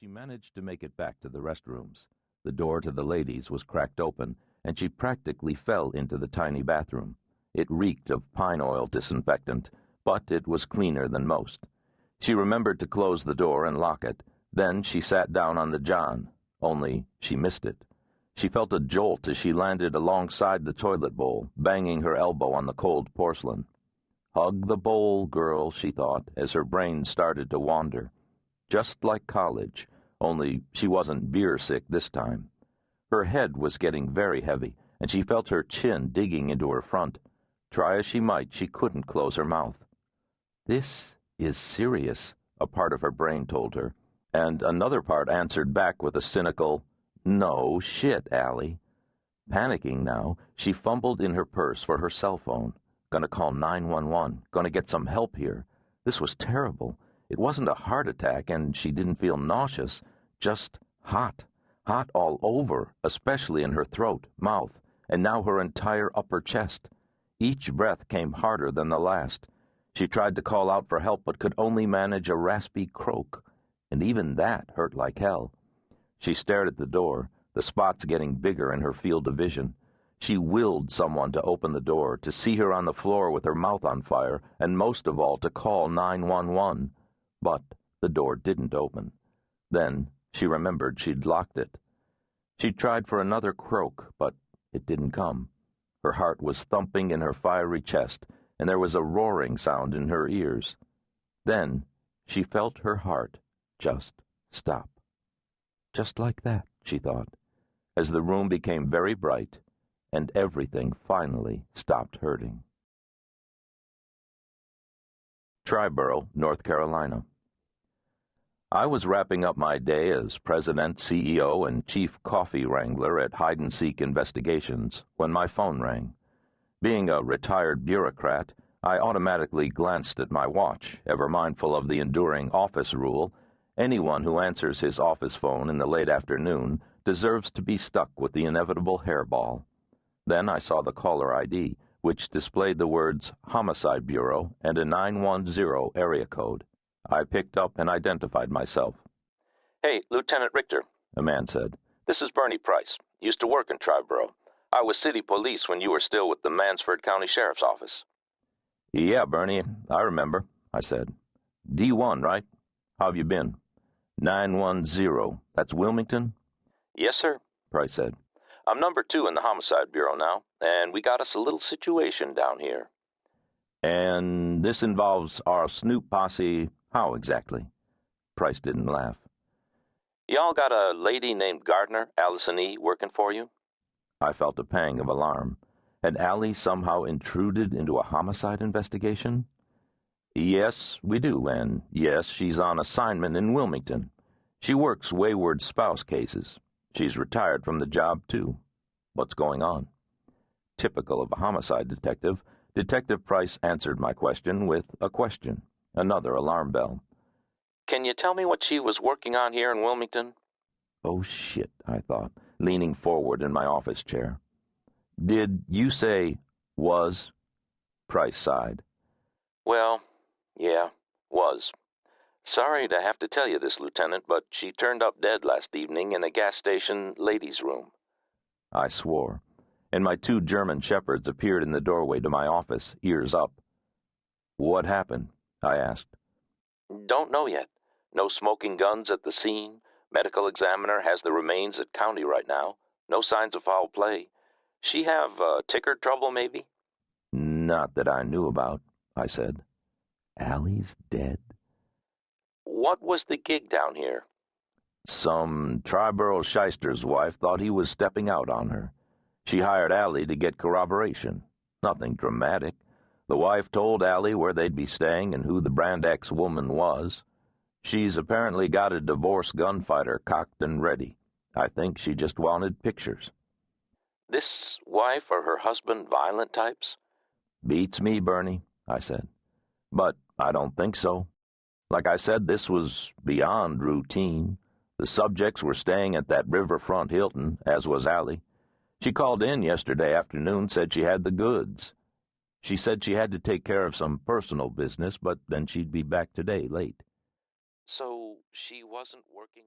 She managed to make it back to the restrooms. The door to the ladies was cracked open, and she practically fell into the tiny bathroom. It reeked of pine oil disinfectant, but it was cleaner than most. She remembered to close the door and lock it. Then she sat down on the john, only she missed it. She felt a jolt as she landed alongside the toilet bowl, banging her elbow on the cold porcelain. Hug the bowl, girl, she thought, as her brain started to wander. Just like college, only she wasn't beer-sick this time. Her head was getting very heavy, and she felt her chin digging into her front. Try as she might, she couldn't close her mouth. This is serious, a part of her brain told her, and another part answered back with a cynical, "No shit, Allie." Panicking now, she fumbled in her purse for her cell phone. Gonna call 911, gonna get some help here. This was terrible. It wasn't a heart attack, and she didn't feel nauseous, just hot. Hot all over, especially in her throat, mouth, and now her entire upper chest. Each breath came harder than the last. She tried to call out for help but could only manage a raspy croak, and even that hurt like hell. She stared at the door, the spots getting bigger in her field of vision. She willed someone to open the door, to see her on the floor with her mouth on fire, and most of all to call 911. But the door didn't open. Then she remembered she'd locked it. She tried for another croak, but it didn't come. Her heart was thumping in her fiery chest, and there was a roaring sound in her ears. Then she felt her heart just stop. Just like that, she thought, as the room became very bright, and everything finally stopped hurting. Triborough, North Carolina. I was wrapping up my day as president, CEO, and chief coffee wrangler at hide-and-seek investigations when my phone rang. Being a retired bureaucrat, I automatically glanced at my watch, ever mindful of the enduring office rule: anyone who answers his office phone in the late afternoon deserves to be stuck with the inevitable hairball. Then I saw the caller ID, which displayed the words Homicide Bureau and a 910 area code. I picked up and identified myself. "Hey, Lieutenant Richter," a man said. "This is Bernie Price. Used to work in Triborough. I was city police when you were still with the Mansford County Sheriff's Office." "Yeah, Bernie, I remember," I said. "D1, right? How have you been?" 910, that's Wilmington? "Yes, sir," Price said. "I'm number 2 in the Homicide Bureau now, and we got us a little situation down here." "And this involves our snoop posse, how exactly?" Price didn't laugh. "Y'all got a lady named Gardner, Allison E., working for you?" I felt a pang of alarm. Had Allie somehow intruded into a homicide investigation? "Yes, we do, and yes, she's on assignment in Wilmington. She works wayward spouse cases. She's retired from the job, too. What's going on?" Typical of a homicide detective, Detective Price answered my question with a question, another alarm bell. "Can you tell me what she was working on here in Wilmington?" Oh, shit, I thought, leaning forward in my office chair. "Did you say was?" Price sighed. "Well, yeah, was. Sorry to have to tell you this, Lieutenant, but she turned up dead last evening in a gas station ladies' room." I swore, and my 2 German shepherds appeared in the doorway to my office, ears up. "What happened?" I asked. "Don't know yet. No smoking guns at the scene. Medical examiner has the remains at county right now. No signs of foul play. She have ticker trouble, maybe?" "Not that I knew about," I said. "Allie's dead?" "What was the gig down here?" "Some Triborough shyster's wife thought he was stepping out on her. She hired Allie to get corroboration. Nothing dramatic. The wife told Allie where they'd be staying and who the Brand X woman was. She's apparently got a divorce gunfighter cocked and ready. I think she just wanted pictures." "This wife or her husband violent types?" "Beats me, Bernie," I said. "But I don't think so. Like I said, this was beyond routine. The subjects were staying at that riverfront Hilton, as was Allie. She called in yesterday afternoon, said she had the goods. She said she had to take care of some personal business, but then she'd be back today late." "So she wasn't working